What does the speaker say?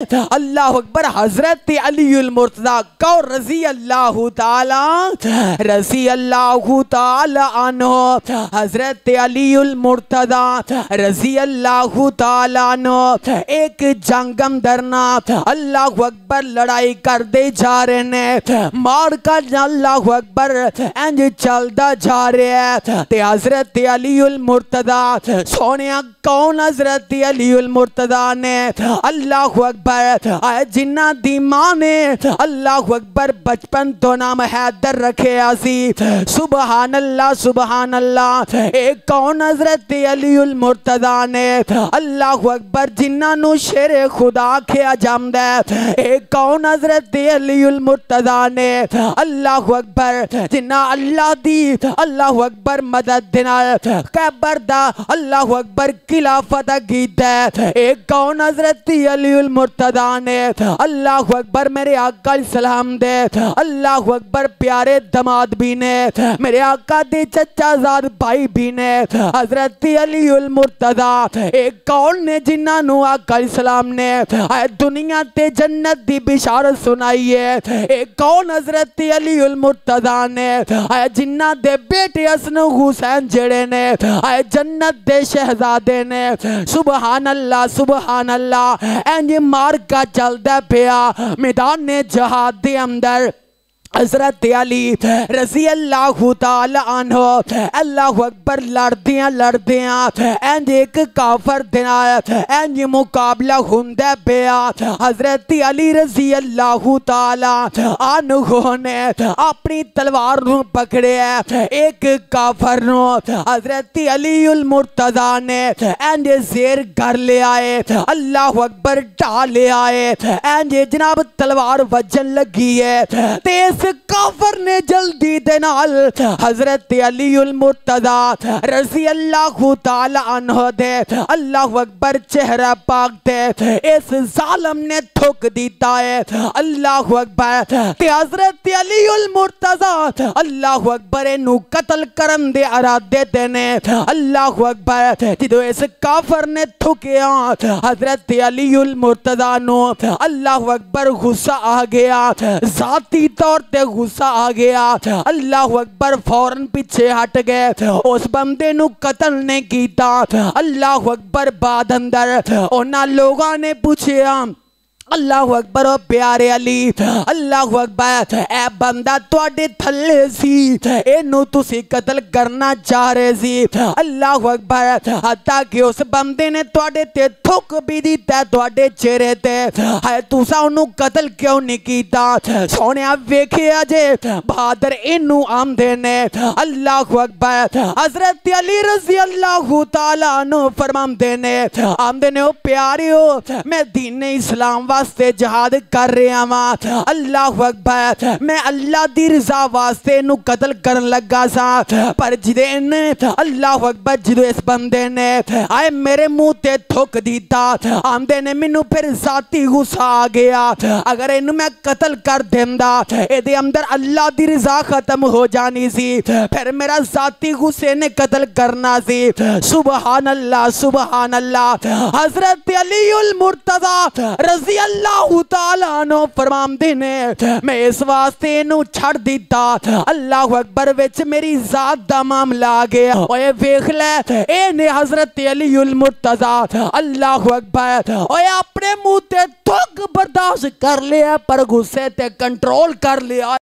अल्लाह अकबर। हजरत अलीउल मुर्तज़ा कौर रजी अल्लाह ताला अन्हु, हजरत अलीउल मुर्तज़ा रजी अल्लाह ताला अन्हु एक जंगम दरना अल्लाह अकबर लड़ाई करते जा रहे ने, मार का अल्लाह अकबर इंज चलता जा रहा है। ते हजरत अलीउल मुर्तज़ा सोने कौन हजरत अलीउल मुर्तज़ा ने अल्लाह अकबर जिन्ना दी मां ने अल्लाह अकबर बचपन तो नाम हैदर रखे सी। सुबहान अल्लाह सुबहान अल्लाह। एक कौन हजरत अलीउल मुर्तज़ा ने अल्लाह अकबर जिन्ना नू शेरे खुदा आखिया जांदा है। एक कौन हजरत अलीउल मुर्तज़ा ने अल्लाह अकबर जिन्ना अल्लाह दी अल्लाह अकबर मदद दे नाल कैबर दा अल्लाह अकबर किला फतह कीता है। एक कौन हजरत अलीउल मुर्तज़ा ने अल्लाह अकबर मेरे आका सलाम दे अल्लाह अकबर प्यारे दमाद भी ने, मेरे आका दे चचा ज़ाद भाई भी ने हजरत अलीउल मुर्तज़ा। एक कौन ने जिन्ना नू आका सलाम ने दुनिया ते जन्नत दी बिशारत सुनाई है। एक कौन हजरत अलीउल मुर्तज़ा ने जिन्ना दे बेटे हसन हुसैन जेड़े ने जन्नत दे शहजादे ने। सुबहान अल्लाह सुबहान अल्लाह। इंज मार का चलता पिया मैदान ने जहाद दे अंदर हजरत अली रजी अल्लाह ताला अन्हु अल्लाह अकबर लड़दियां इंज एक काफर दे नाल इंज मुकाबला हुंदा पिया। हजरत अली रजी अल्लाह ताला अन्हु ने अपनी तलवार नू पकड़िया एक काफर नू हजरत अलीउल मुर्तज़ा ने इंज जेर कर लिया है अल्लाह अकबर ढा लिया है। इंज जनाब तलवार वजन लगी है ते काफर ने जल्दी दे नाल हजरत अलीउल मुर्तज़ा रज़ी अल्लाह ताला अन्हु दे अल्लाह अकबर चेहरा पाक दे इस जालिम ने ठोक दीता है अल्लाह अकबर। ते हजरत अलीउल मुर्तज़ा अल्लाह अकबर नू कत्ल करन दे इरादे ते ने अल्लाह अकबर। जदों इस काफर ने ठुकिया हजरत अलीउल मुर्तज़ा नू अल्लाह अकबर गुस्सा आ गया, जाती तौर ते गुस्सा आ गया। अल्लाह अकबर फौरन पीछे हट गए, उस बंदे नू कत्ल नहीं कीता। अल्लाह अकबर बाद अंदर उन्हां लोगां ने पूछया अल्लाह अकबर ओ प्यारे अली अल्लाह अकबर ए बंदा तुहाडे थल्ले सी इनू तुसी कत्ल करना चाह रहे सी अल्लाह अकबर। हत्ता कि उस बंदे ने तुहाडे ते थुक भी दिता तुहाडे चेहरे ते है तुसा उन्नू कत्ल क्यों नहीं कीता। सोनिया वेखिया जे बहादुर इनू आंदे ने अल्लाह अकबर। हजरत अली रज़ी अल्लाह ताला अन्हु फरमांदे ने आंदे ने ओ प्यारिओ मैं दीन इस्लाम वास्ते जहाद कर रहा वा अल्लाह अकबर। मैं अल्लाह दी रज़ा वास्ते नू कत्ल करन लगा सा पर जिदे ने अल्लाह अकबर जिदों इस बंदे ने आए मेरे मुंह ते थुक दीता आंदे ने मैनू फिर जाती गुस्सा आ गया। अगर इनू मैं कत्ल कर देंदा इहदे अंदर अल्लाह दी रज़ा खत्म हो जानी सी, फिर मेरा जाती गुस्से ने कत्ल करना सी। सुबहान अल्लाह सुबहान अल्लाह। हजरत अलीउल मुर्तज़ा रज़ी अल्लाह ताला अन्हु फरमांदे ने मैं इस वास्ते इनू छड़ दिता अल्लाह अकबर विच मेरी जात दा मामला आ गया। ओए वेख ले ए ने हजरत अलीउल मुर्तज़ा अल्लाह अकबर ओए अपने मुंह ते थुक बर्दाश्त कर लिया पर गुस्से ते कंट्रोल कर लिया।